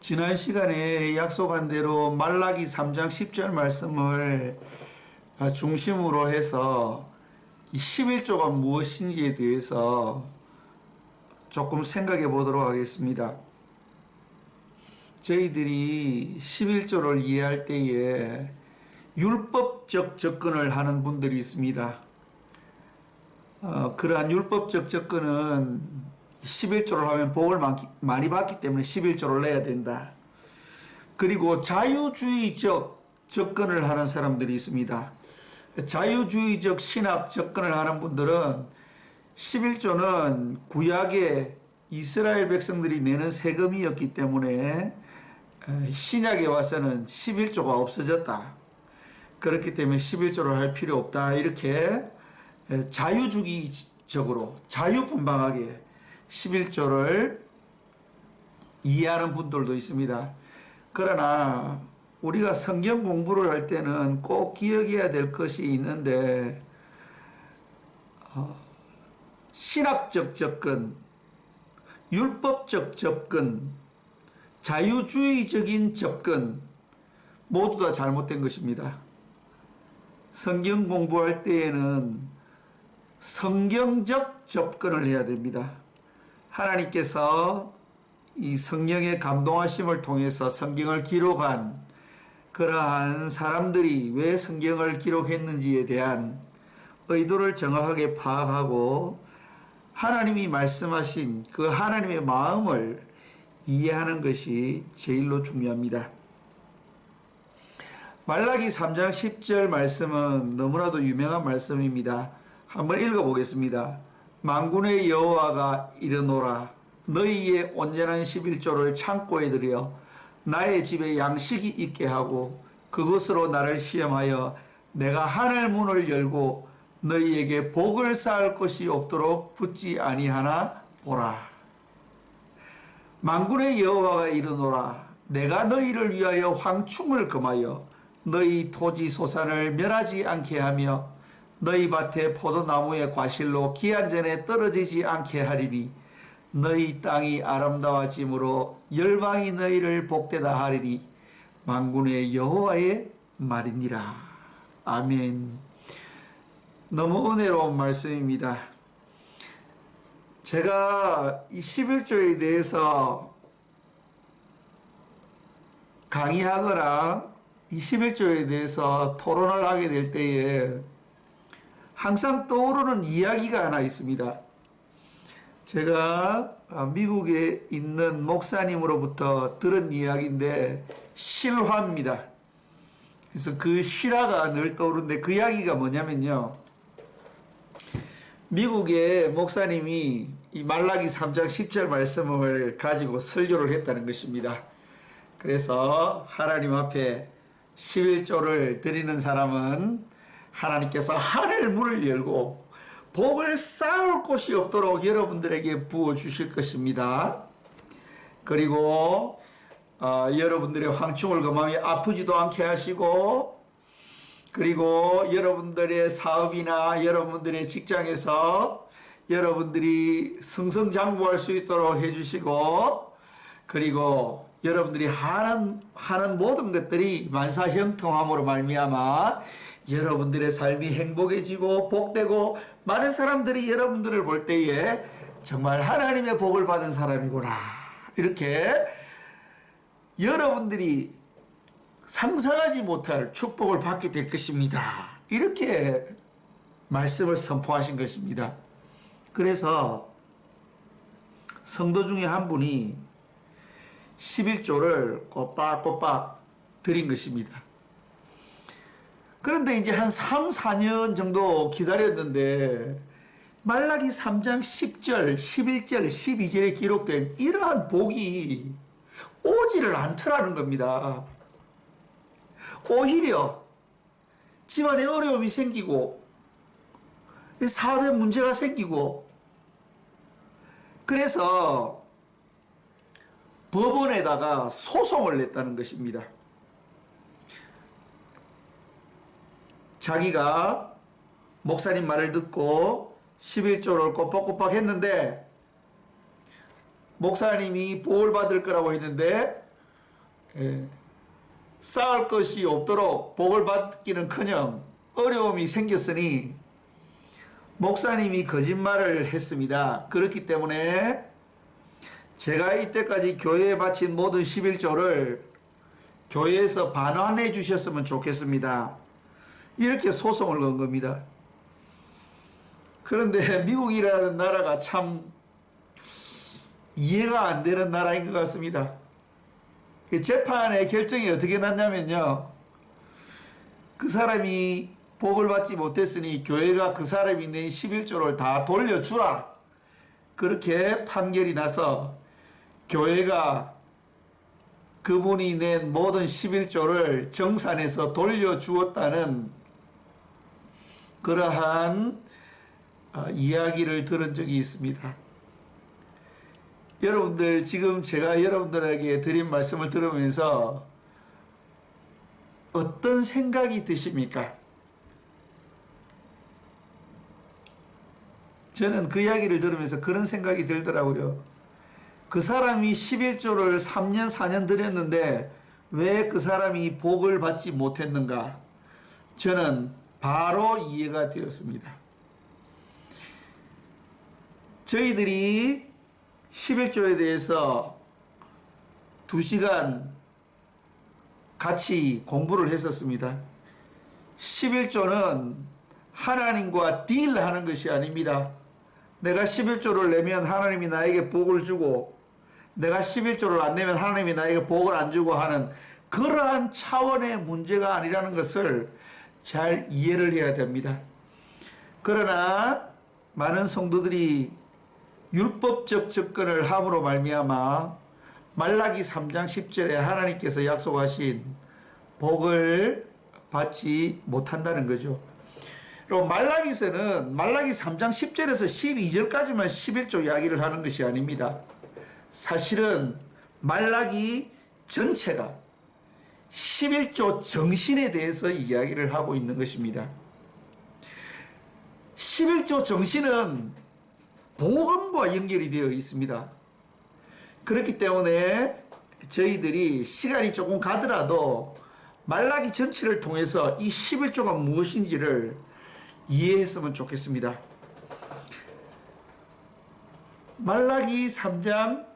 지난 시간에 약속한 대로 말라기 3장 10절 말씀을 중심으로 해서 이 11조가 무엇인지에 대해서 조금 생각해 보도록 하겠습니다. 저희들이 11조를 이해할 때에 율법적 접근을 하는 분들이 있습니다. 그러한 율법적 접근은 11조를 하면 복을 많이 받기 때문에 11조를 내야 된다. 그리고 자유주의적 접근을 하는 사람들이 있습니다. 자유주의적 신학 접근을 하는 분들은 11조는 구약의 이스라엘 백성들이 내는 세금이었기 때문에 신약에 와서는 11조가 없어졌다. 그렇기 때문에 11조를 할 필요 없다. 이렇게 자유주의적으로 자유분방하게 11조를 이해하는 분들도 있습니다. 그러나 우리가 성경 공부를 할 때는 꼭 기억해야 될 것이 있는데 신학적 접근, 율법적 접근, 자유주의적인 접근 모두 다 잘못된 것입니다. 성경 공부할 때에는 성경적 접근을 해야 됩니다. 하나님께서 이 성령의 감동하심을 통해서 성경을 기록한 그러한 사람들이 왜 성경을 기록했는지에 대한 의도를 정확하게 파악하고 하나님이 말씀하신 그 하나님의 마음을 이해하는 것이 제일로 중요합니다. 말라기 3장 10절 말씀은 너무나도 유명한 말씀입니다. 한번 읽어보겠습니다. 만군의 여호와가 이르노라 너희의 온전한 11조를 창고에 들여 나의 집에 양식이 있게 하고 그것으로 나를 시험하여 내가 하늘 문을 열고 너희에게 복을 쌓을 것이 없도록 붙지 아니하나 보라. 만군의 여호와가 이르노라 내가 너희를 위하여 황충을 금하여 너희 토지 소산을 멸하지 않게 하며 너희 밭의 포도나무의 과실로 기한 전에 떨어지지 않게 하리니 너희 땅이 아름다워짐으로 열방이 너희를 복되다 하리니 만군의 여호와의 말이니라. 아멘. 너무 은혜로운 말씀입니다. 제가 이 11조에 대해서 강의하거나 이 11조에 대해서 토론을 하게 될 때에 항상 떠오르는 이야기가 하나 있습니다. 제가 미국에 있는 목사님으로부터 들은 이야기인데 실화입니다. 그래서 그 실화가 늘 떠오르는데 그 이야기가 뭐냐면요. 미국의 목사님이 이 말라기 3장 10절 말씀을 가지고 설교를 했다는 것입니다. 그래서 하나님 앞에 11조를 드리는 사람은 하나님께서 하늘 문을 열고 복을 쌓을 곳이 없도록 여러분들에게 부어주실 것입니다. 그리고 여러분들의 황충을 금하며 아프지도 않게 하시고 그리고 여러분들의 사업이나 여러분들의 직장에서 여러분들이 승승장구할 수 있도록 해주시고 그리고 여러분들이 하는 모든 것들이 만사형통함으로 말미암아 여러분들의 삶이 행복해지고 복되고 많은 사람들이 여러분들을 볼 때에 정말 하나님의 복을 받은 사람이구나 이렇게 여러분들이 상상하지 못할 축복을 받게 될 것입니다. 이렇게 말씀을 선포하신 것입니다. 그래서 성도 중에 한 분이 11조를 꼬박꼬박 드린 것입니다. 그런데 이제 한 3, 4년 정도 기다렸는데 말라기 3장 10절, 11절, 12절에 기록된 이러한 복이 오지를 않더라는 겁니다. 오히려 집안에 어려움이 생기고 사업에 문제가 생기고 그래서 법원에다가 소송을 냈다는 것입니다. 자기가 목사님 말을 듣고 11조를 꼬박꼬박 했는데 목사님이 복을 받을 거라고 했는데 쌓을 것이 없도록 복을 받기는커녕 어려움이 생겼으니 목사님이 거짓말을 했습니다. 그렇기 때문에 제가 이때까지 교회에 바친 모든 11조를 교회에서 반환해 주셨으면 좋겠습니다. 이렇게 소송을 건 겁니다. 그런데 미국이라는 나라가 참 이해가 안 되는 나라인 것 같습니다. 재판의 결정이 어떻게 났냐면요. 그 사람이 복을 받지 못했으니 교회가 그 사람이 낸 11조를 다 돌려주라. 그렇게 판결이 나서 교회가 그분이 낸 모든 11조를 정산해서 돌려주었다는 그러한 이야기를 들은 적이 있습니다. 여러분들, 지금 제가 여러분들에게 드린 말씀을 들으면서 어떤 생각이 드십니까? 저는 그 이야기를 들으면서 그런 생각이 들더라고요. 그 사람이 11조를 3년 4년 드렸는데 왜 그 사람이 복을 받지 못했는가? 저는 바로 이해가 되었습니다. 저희들이 11조에 대해서 2시간 같이 공부를 했었습니다. 11조는 하나님과 딜하는 것이 아닙니다. 내가 11조를 내면 하나님이 나에게 복을 주고 내가 11조를 안 내면 하나님이 나에게 복을 안 주고 하는 그러한 차원의 문제가 아니라는 것을 잘 이해를 해야 됩니다. 그러나 많은 성도들이 율법적 접근을 함으로 말미암아 말라기 3장 10절에 하나님께서 약속하신 복을 받지 못한다는 거죠. 그리고 말라기서는 말라기 3장 10절에서 12절까지만 11조 이야기를 하는 것이 아닙니다. 사실은 말라기 전체가 11조 정신에 대해서 이야기를 하고 있는 것입니다. 11조 정신은 복음과 연결이 되어 있습니다. 그렇기 때문에 저희들이 시간이 조금 가더라도 말라기 전체를 통해서 이 11조가 무엇인지를 이해했으면 좋겠습니다. 말라기 3장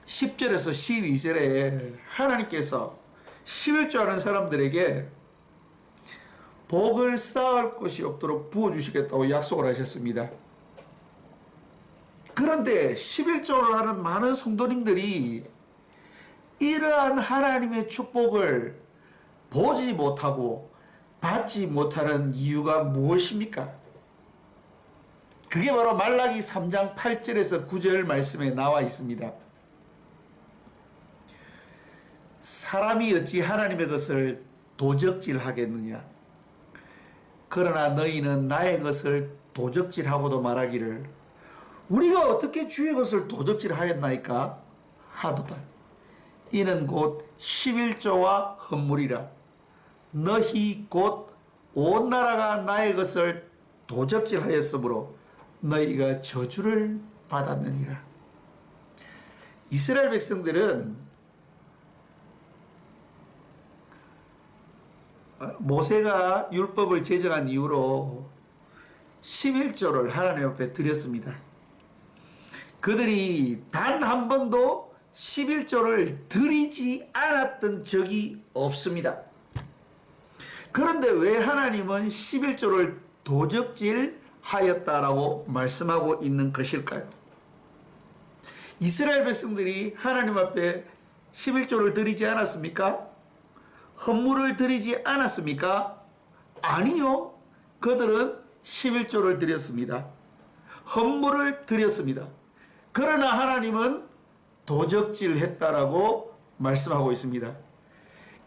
10절에서 12절에 하나님께서 11조 하는 사람들에게 복을 쌓을 것이 없도록 부어주시겠다고 약속을 하셨습니다. 그런데 11조를 하는 많은 성도님들이 이러한 하나님의 축복을 보지 못하고 받지 못하는 이유가 무엇입니까? 그게 바로 말라기 3장 8절에서 9절 말씀에 나와 있습니다. 사람이 어찌 하나님의 것을 도적질하겠느냐? 그러나 너희는 나의 것을 도적질하고도 말하기를 우리가 어떻게 주의 것을 도적질하였나이까? 하도다. 이는 곧 11조와 헌물이라. 너희 곧 온 나라가 나의 것을 도적질하였으므로 너희가 저주를 받았느니라. 이스라엘 백성들은 모세가 율법을 제정한 이후로 11조를 하나님 앞에 드렸습니다. 그들이 단 한 번도 11조를 드리지 않았던 적이 없습니다. 그런데 왜 하나님은 11조를 도적질하였다라고 말씀하고 있는 것일까요? 이스라엘 백성들이 하나님 앞에 11조를 드리지 않았습니까? 헌물을 드리지 않았습니까? 아니요. 그들은 11조를 드렸습니다. 헌물을 드렸습니다. 그러나 하나님은 도적질했다라고 말씀하고 있습니다.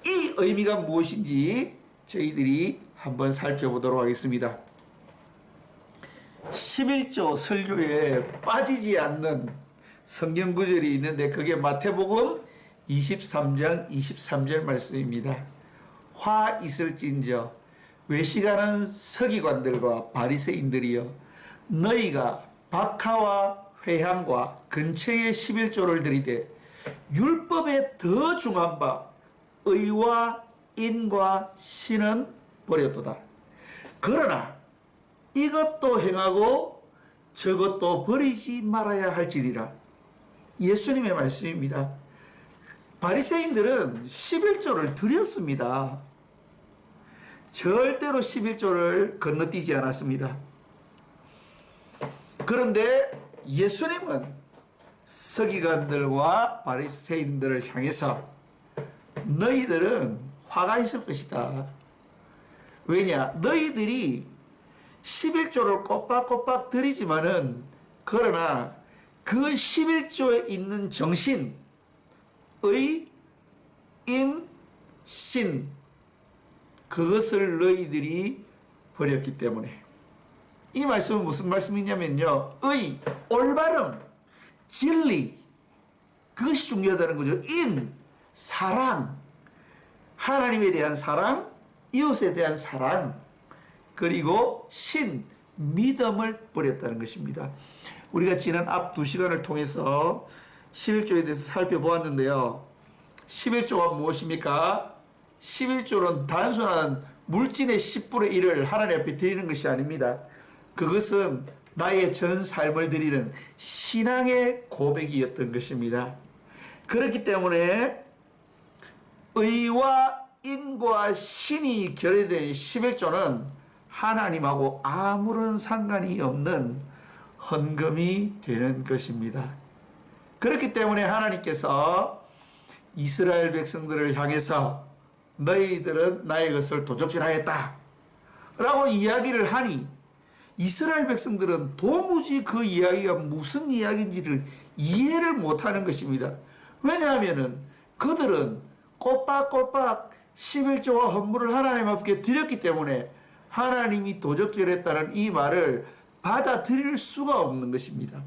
이 의미가 무엇인지 저희들이 한번 살펴보도록 하겠습니다. 11조 설교에 빠지지 않는 성경 구절이 있는데 그게 마태복음 23장 23절 말씀입니다. 화 있을진저 외식하는 서기관들과 바리새인들이여 너희가 박하와 회향과 근처에 11조를 드리되 율법에 더 중한 바 의와 인과 신은 버렸도다. 그러나 이것도 행하고 저것도 버리지 말아야 할지니라. 예수님의 말씀입니다. 바리새인들은 11조를 드렸습니다. 절대로 11조를 건너뛰지 않았습니다. 그런데 예수님은 서기관들과 바리새인들을 향해서 너희들은 화가 있을 것이다. 왜냐? 너희들이 11조를 꼬박꼬박 드리지만은 그러나 그 11조에 있는 정신, 의, 인, 신, 그것을 너희들이 버렸기 때문에. 이 말씀은 무슨 말씀이냐면요, 의, 올바름, 진리, 그것이 중요하다는 거죠. 인, 사랑, 하나님에 대한 사랑, 이웃에 대한 사랑, 그리고 신, 믿음을 버렸다는 것입니다. 우리가 지난 앞 2시간을 통해서 11조에 대해서 살펴보았는데요. 11조가 무엇입니까? 11조는 단순한 물질의 10분의 1을 하나님 앞에 드리는 것이 아닙니다. 그것은 나의 전 삶을 드리는 신앙의 고백이었던 것입니다. 그렇기 때문에 의와 인과 신이 결여된 11조는 하나님하고 아무런 상관이 없는 헌금이 되는 것입니다. 그렇기 때문에 하나님께서 이스라엘 백성들을 향해서 너희들은 나의 것을 도적질하였다 라고 이야기를 하니 이스라엘 백성들은 도무지 그 이야기가 무슨 이야기인지를 이해를 못하는 것입니다. 왜냐하면 그들은 꼬박꼬박 11조와 헌물을 하나님 앞에 드렸기 때문에 하나님이 도적질했다는 이 말을 받아들일 수가 없는 것입니다.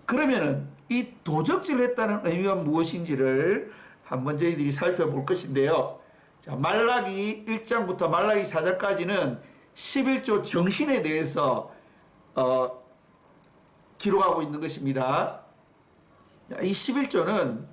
그러면은 이 도적질했다는 의미가 무엇인지를 한번 저희들이 살펴볼 것인데요. 자, 말라기 1장부터 말라기 4장까지는 11조 정신에 대해서 기록하고 있는 것입니다. 이 11조는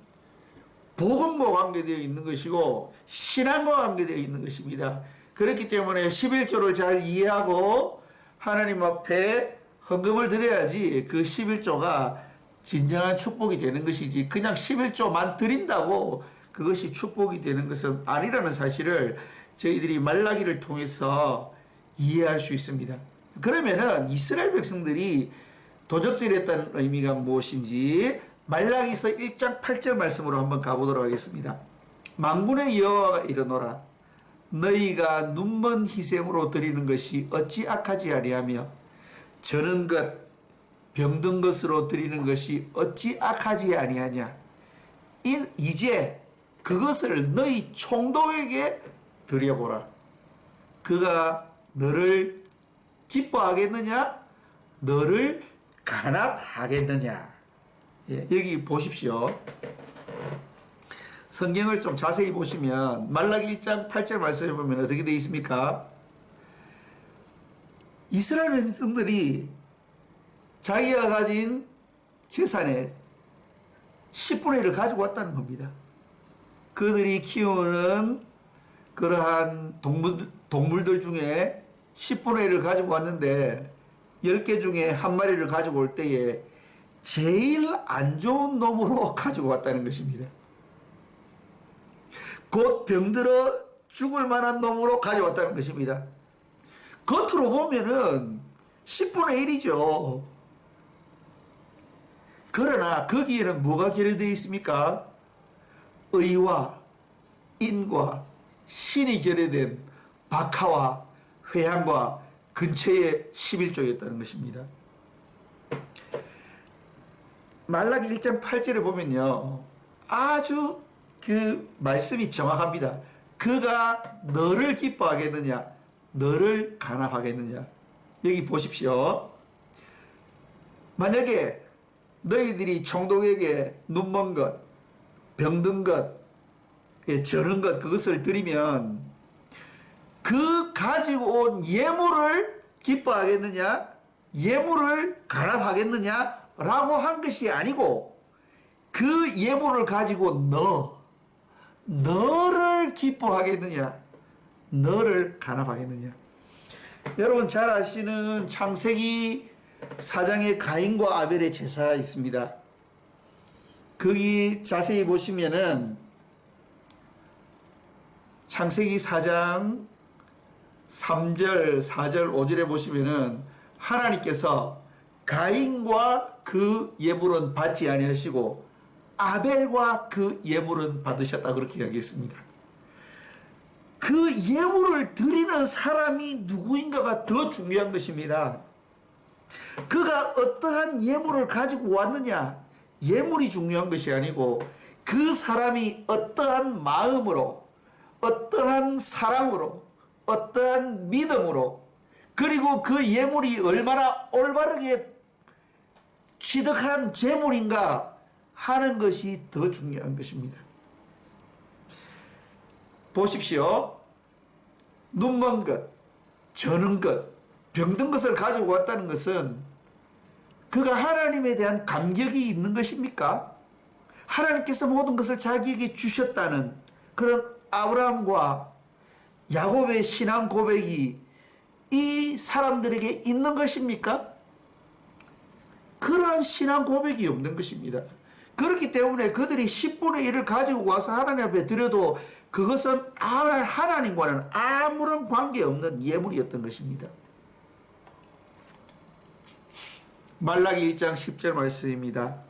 복음과 관계되어 있는 것이고 신앙과 관계되어 있는 것입니다. 그렇기 때문에 11조를 잘 이해하고 하나님 앞에 헌금을 드려야지 그 11조가 진정한 축복이 되는 것이지, 그냥 11조만 드린다고 그것이 축복이 되는 것은 아니라는 사실을 저희들이 말라기를 통해서 이해할 수 있습니다. 그러면은 이스라엘 백성들이 도적질했다는 의미가 무엇인지 말라기서 1장 8절 말씀으로 한번 가보도록 하겠습니다. 만군의 여호와가 이르노라. 너희가 눈먼 희생으로 드리는 것이 어찌 악하지 아니하며 저는 것 병든 것으로 드리는 것이 어찌 악하지 아니하냐. 이제 그것을 너희 총독에게 드려보라. 그가 너를 기뻐하겠느냐 너를 간합하겠느냐. 여기 보십시오. 성경을 좀 자세히 보시면 말라기 1장 8절 말씀해 보면 어떻게 되어 있습니까? 이스라엘 백성들이 자기가 가진 재산의 10분의 1을 가지고 왔다는 겁니다. 그들이 키우는 그러한 동물들 중에 10분의 1을 가지고 왔는데 10개 중에 한 마리를 가지고 올 때에 제일 안 좋은 놈으로 가지고 왔다는 것입니다. 곧 병들어 죽을 만한 놈으로 가져왔다는 것입니다. 겉으로 보면은 10분의 1이죠. 그러나 거기에는 뭐가 결여되어 있습니까? 의와 인과 신이 결여된 박하와 회향과 근처의 11조였다는 것입니다. 말라기 1장 8절에 보면요, 아주 그 말씀이 정확합니다. 그가 너를 기뻐하겠느냐 너를 간합하겠느냐. 여기 보십시오. 만약에 너희들이 총독에게 눈먼 것, 병든 것, 저런 것, 그것을 드리면 그 가지고 온 예물을 기뻐하겠느냐 예물을 간합하겠느냐 라고 한 것이 아니고 그 예물을 가지고 너를 기뻐하겠느냐, 너를 간합하겠느냐. 여러분 잘 아시는 창세기 4장에 가인과 아벨의 제사가 있습니다. 거기 자세히 보시면은 창세기 4장 3절, 4절, 5절에 보시면은 하나님께서 가인과 그 예물은 받지 아니하시고 아벨과 그 예물은 받으셨다 그렇게 이야기했습니다. 그 예물을 드리는 사람이 누구인가가 더 중요한 것입니다. 그가 어떠한 예물을 가지고 왔느냐, 예물이 중요한 것이 아니고 그 사람이 어떠한 마음으로, 어떠한 사랑으로, 어떠한 믿음으로, 그리고 그 예물이 얼마나 올바르게 취득한 재물인가 하는 것이 더 중요한 것입니다. 보십시오. 눈먼 것, 저는 것, 병든 것을 가지고 왔다는 것은 그가 하나님에 대한 감격이 있는 것입니까? 하나님께서 모든 것을 자기에게 주셨다는 그런 아브라함과 야곱의 신앙 고백이 이 사람들에게 있는 것입니까? 그러한 신앙 고백이 없는 것입니다. 그렇기 때문에 그들이 10분의 1을 가지고 와서 하나님 앞에 드려도 그것은 하나님과는 아무런 관계없는 예물이었던 것입니다. 말라기 1장 10절 말씀입니다.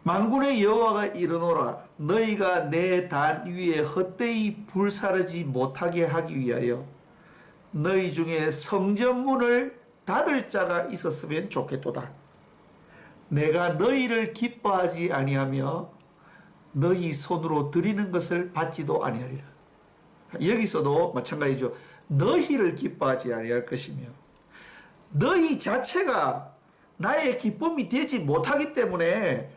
만군의 여호와가 이르노라, 너희가 내 단 위에 헛되이 불사르지 못하게 하기 위하여 너희 중에 성전문을 닫을 자가 있었으면 좋겠도다. 내가 너희를 기뻐하지 아니하며 너희 손으로 드리는 것을 받지도 아니하리라. 여기서도 마찬가지죠. 너희를 기뻐하지 아니할 것이며 너희 자체가 나의 기쁨이 되지 못하기 때문에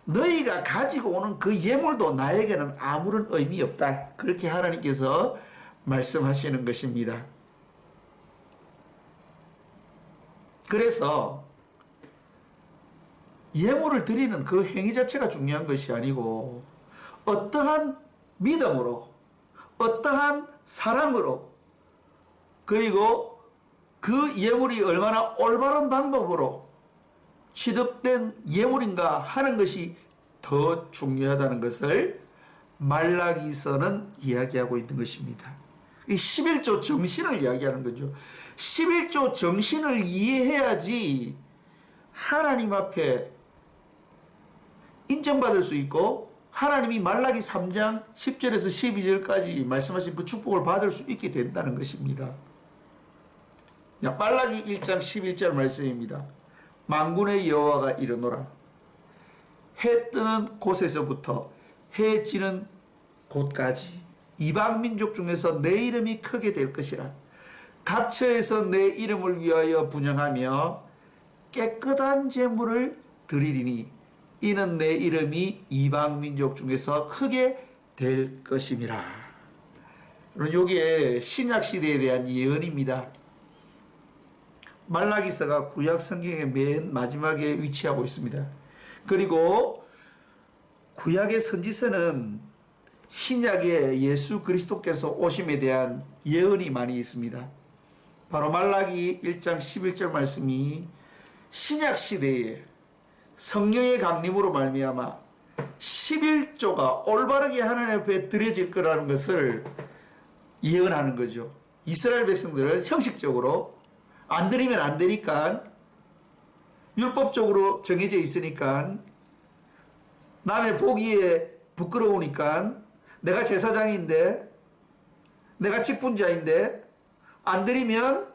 너희가 가지고 오는 그 예물도 나에게는 아무런 의미 없다. 그렇게 하나님께서 말씀하시는 것입니다. 그래서 예물을 드리는 그 행위 자체가 중요한 것이 아니고 어떠한 믿음으로, 어떠한 사랑으로, 그리고 그 예물이 얼마나 올바른 방법으로 취득된 예물인가 하는 것이 더 중요하다는 것을 말라기서는 이야기하고 있는 것입니다. 이 11조 정신을 이야기하는 거죠. 11조 정신을 이해해야지 하나님 앞에 인정받을 수 있고 하나님이 말라기 3장 10절에서 12절까지 말씀하신 그 축복을 받을 수 있게 된다는 것입니다. 말라기 1장 11절 말씀입니다. 만군의 여호와가 이르노라, 해 뜨는 곳에서부터 해 지는 곳까지 이방 민족 중에서 내 이름이 크게 될 것이라. 각처에서 내 이름을 위하여 분향하며 깨끗한 제물을 드리리니 이는 내 이름이 이방 민족 중에서 크게 될 것임이라. 여기에 신약 시대에 대한 예언입니다. 말라기서가 구약 성경의 맨 마지막에 위치하고 있습니다. 그리고 구약의 선지서는 신약의 예수 그리스도께서 오심에 대한 예언이 많이 있습니다. 바로 말라기 1장 11절 말씀이 신약 시대에 성령의 강림으로 말미암아 11조가 올바르게 하나님 앞에 드려질 거라는 것을 예언하는 거죠. 이스라엘 백성들은 형식적으로 안 드리면 안 되니까, 율법적으로 정해져 있으니까, 남의 보기에 부끄러우니까, 내가 제사장인데, 내가 직분자인데 안 드리면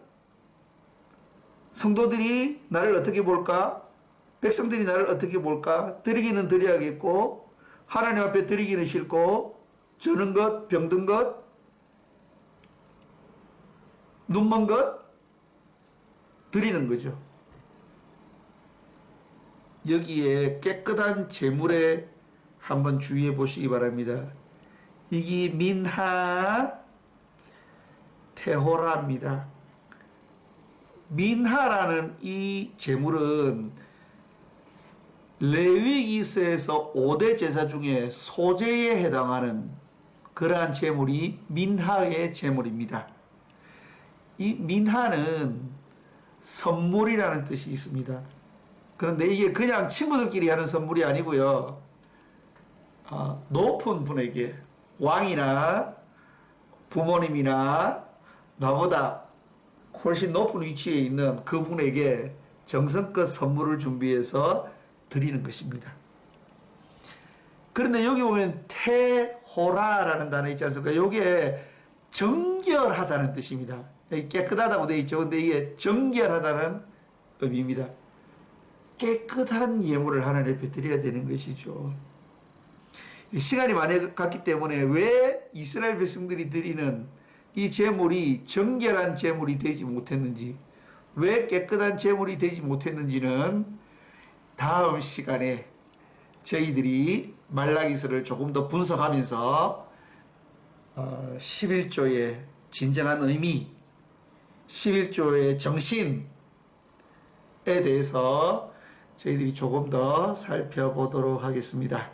성도들이 나를 어떻게 볼까? 백성들이 나를 어떻게 볼까? 드리기는 드려야겠고 하나님 앞에 드리기는 싫고, 저는 것, 병든 것, 눈먼 것 드리는 거죠. 여기에 깨끗한 제물에 한번 주의해 보시기 바랍니다. 이게 민하 테호라입니다. 민하라는 이 제물은 레위기서에서 5대 제사 중에 소제에 해당하는 그러한 제물이 민하의 제물입니다. 이 민하는 선물이라는 뜻이 있습니다. 그런데 이게 그냥 친구들끼리 하는 선물이 아니고요. 높은 분에게, 왕이나 부모님이나 나보다 훨씬 높은 위치에 있는 그분에게 정성껏 선물을 준비해서 드리는 것입니다. 그런데 여기 보면 테호라라는 단어 있지 않습니까? 이게 정결하다는 뜻입니다. 깨끗하다고 되어 있죠. 근데 이게 정결하다는 의미입니다. 깨끗한 예물을 하나님 앞에 드려야 되는 것이죠. 시간이 많이 갔기 때문에 왜 이스라엘 백성들이 드리는 이 제물이 정결한 제물이 되지 못했는지, 왜 깨끗한 제물이 되지 못했는지는 다음 시간에 저희들이 말라기서를 조금 더 분석하면서 11조의 진정한 의미, 11조의 정신에 대해서 저희들이 조금 더 살펴보도록 하겠습니다.